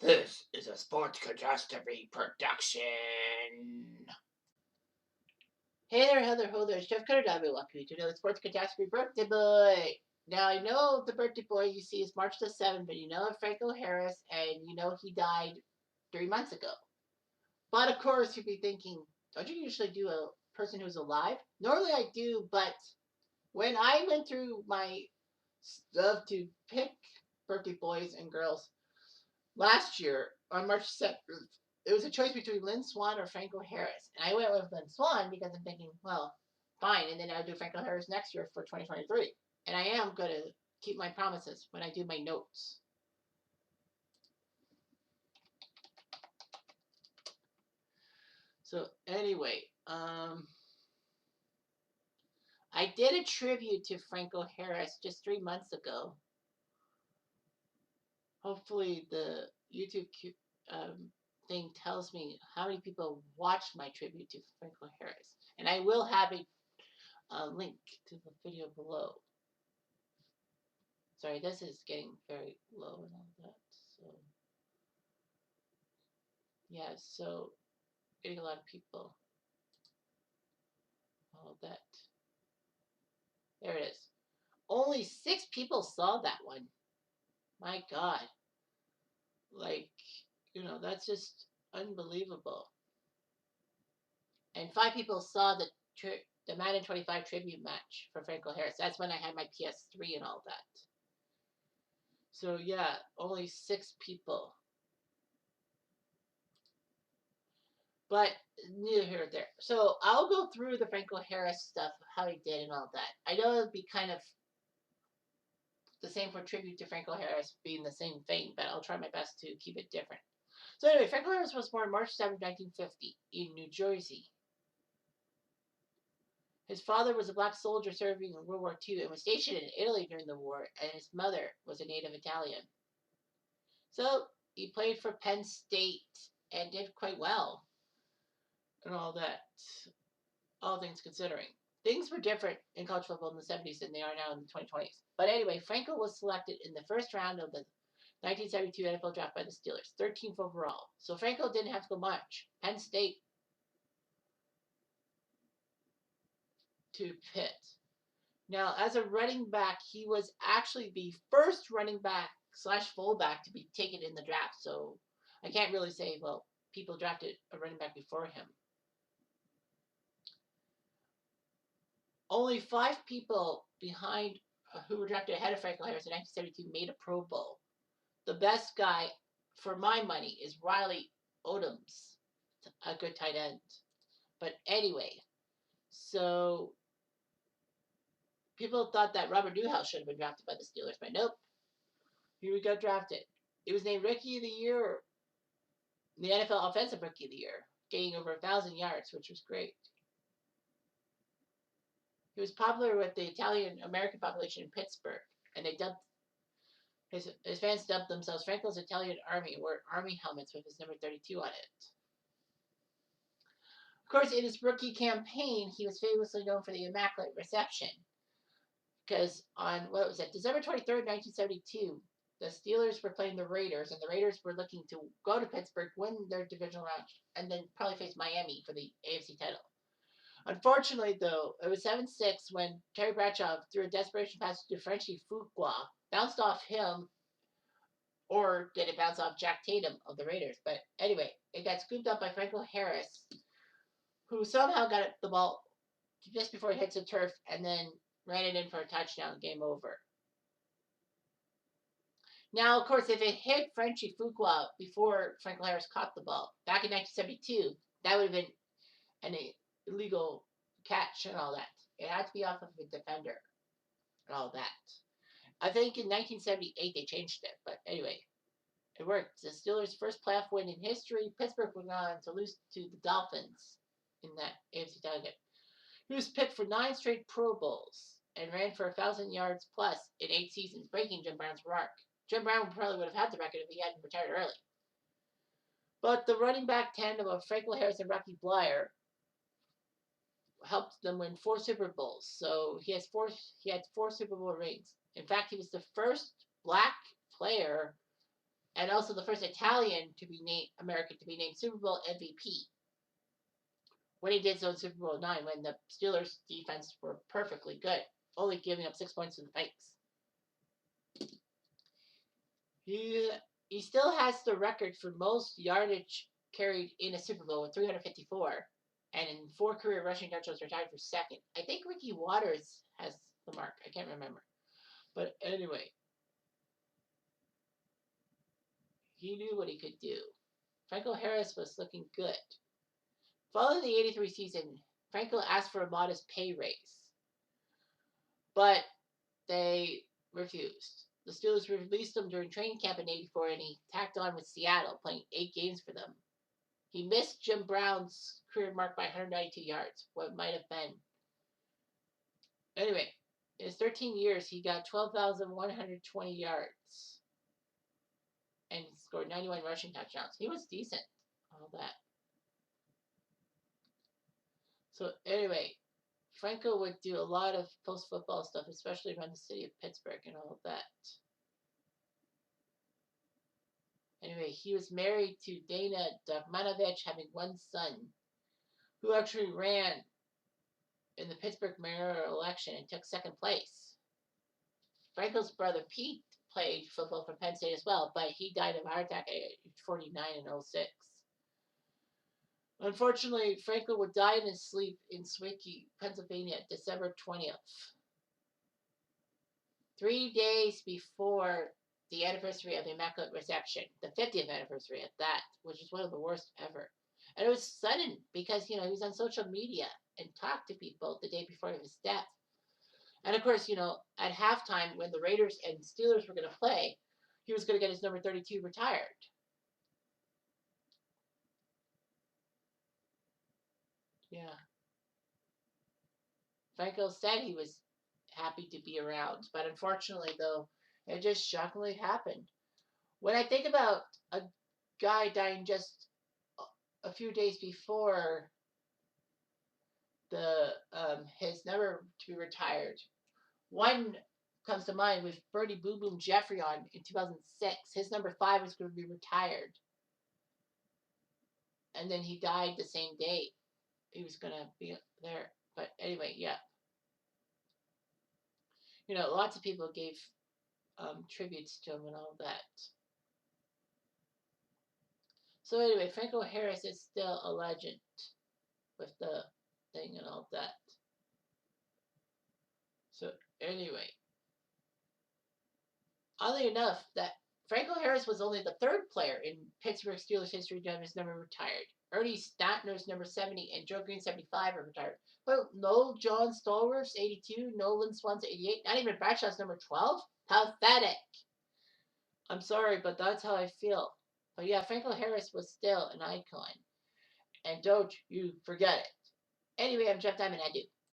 This is a Sports Catastrophe production. Hey there, Heather Holder. It's Jeff Cutastrophe. Welcome to the Sports Catastrophe birthday boy. Now, I know the birthday boy you see is March the 7th, but you know Franco Harris, and you know he died 3 months ago. But of course, you'd be thinking, don't you usually do a person who's alive? Normally I do, but when I went through my stuff to pick birthday boys and girls, last year on March 7th, it was a choice between Lynn Swan or Franco Harris. And I went with Lynn Swan because I'm thinking, well, fine. And then I'll do Franco Harris next year for 2023. And I am going to keep my promises when I do my notes. So, anyway, I did a tribute to Franco Harris just 3 months ago. Hopefully, the YouTube thing tells me how many people watched my tribute to Franco Harris. And I will have a link to the video below. Sorry, this is getting very low and all that. So, yeah, so getting a lot of people. All that. There it is. Only 6 people saw that one. My God. Like, that's just unbelievable. And 5 people saw the Madden 25 tribute match for Franco Harris. That's when I had my PS3 and all that. So yeah, only 6 people. But neither here nor there. So I'll go through the Franco Harris stuff, how he did and all that. I know it'll be kind of the same for tribute to Franco Harris, being the same vein, but I'll try my best to keep it different. So anyway, Franco Harris was born March 7, 1950 in New Jersey. His father was a black soldier serving in World War II and was stationed in Italy during the war, and his mother was a native Italian. So he played for Penn State and did quite well and all that, all things considering. Things were different in college football in the 70s than they are now in the 2020s. But anyway, Franco was selected in the first round of the 1972 NFL draft by the Steelers, 13th overall. So Franco didn't have to go much. Penn State to Pitt. Now, as a running back, he was actually the first running back / fullback to be taken in the draft. So I can't really say, well, people drafted a running back before him. Only 5 people behind who were drafted ahead of Franco Harris in 1972 made a Pro Bowl. The best guy, for my money, is Riley Odoms, a good tight end. But anyway, so people thought that Robert Newhouse should have been drafted by the Steelers, but nope. He got drafted. He was named Rookie of the Year, the NFL Offensive Rookie of the Year, gaining over 1,000 yards, which was great. He was popular with the Italian-American population in Pittsburgh, and they dubbed his fans dubbed themselves Franco's Italian Army and wore army helmets with his number 32 on it. Of course, in his rookie campaign, he was famously known for the Immaculate Reception. Because on, December 23rd, 1972, the Steelers were playing the Raiders, and the Raiders were looking to go to Pittsburgh, win their divisional round, and then probably face Miami for the AFC title. Unfortunately, though, it was 7-6 when Terry Bradshaw threw a desperation pass to Frenchie Fuqua, bounced off him, or did it bounce off Jack Tatum of the Raiders? But anyway, it got scooped up by Franco Harris, who somehow got the ball just before it hits the turf and then ran it in for a touchdown. Game over. Now, of course, if it hit Frenchie Fuqua before Franco Harris caught the ball back in 1972, that would have been an illegal catch and all that. It had to be off of a defender and all that. I think in 1978 they changed it, but anyway, it worked. The Steelers' first playoff win in history. Pittsburgh went on to lose to the Dolphins in that AFC title game. He was picked for 9 straight Pro Bowls and ran for 1,000 yards plus in 8 seasons, breaking Jim Brown's record. Jim Brown probably would have had the record if he hadn't retired early. But the running back tandem of Franco Harris and Rocky Bleier helped them win 4 Super Bowls. So he had 4 Super Bowl rings. In fact, he was the first black player and also the first Italian to be named American to be named Super Bowl MVP when he did so in Super Bowl IX when the Steelers defense were perfectly good, only giving up 6 points to the Vikings. He he still has the record for most yardage carried in a Super Bowl with 354, and in 4 career rushing touchdowns are tied for second. I think Ricky Waters has the mark. I can't remember, but anyway, he knew what he could do. Franco Harris was looking good. Following the '83 season, Franco asked for a modest pay raise, but they refused. The Steelers released him during training camp in '84, and he tacked on with Seattle, playing 8 games for them. He missed Jim Brown's career mark by 192 yards, what might have been. Anyway, in his 13 years, he got 12,120 yards and scored 91 rushing touchdowns. He was decent, all that. So, anyway, Franco would do a lot of post football stuff, especially around the city of Pittsburgh and all of that. Anyway, he was married to Dana Dogmanovich, having one son, who actually ran in the Pittsburgh mayoral election and took second place. Franco's brother Pete played football for Penn State as well, but he died of a heart attack at age 49 in '06. Unfortunately, Franco would die in his sleep in Sewickley, Pennsylvania, December 20th. 3 days before the anniversary of the Immaculate Reception, the 50th anniversary at that, which is one of the worst ever. And it was sudden because, he was on social media and talked to people the day before his death. And of course, at halftime when the Raiders and Steelers were going to play, he was going to get his number 32 retired. Yeah. Franco said he was happy to be around, but unfortunately, though, it just shockingly happened. When I think about a guy dying just a few days before the his number to be retired, one comes to mind with Bernie Boom Boom Jeffrey on in 2006. His number 5 was going to be retired, and then he died the same day. He was going to be there, but anyway, yeah. Lots of people gave tributes to him and all that. So anyway, Franco Harris is still a legend with the thing and all that. So anyway, oddly enough, that Franco Harris was only the third player in Pittsburgh Steelers history to have his number retired. Ernie Statner's number 70 and Joe Green 75 are retired. But no John Stallworth's 82, Nolan Swan's 88, not even Bradshaw's number 12. Pathetic. I'm sorry, but that's how I feel. But yeah, Franco Harris was still an icon. And don't you forget it. Anyway, I'm Jeff Diamond. I do.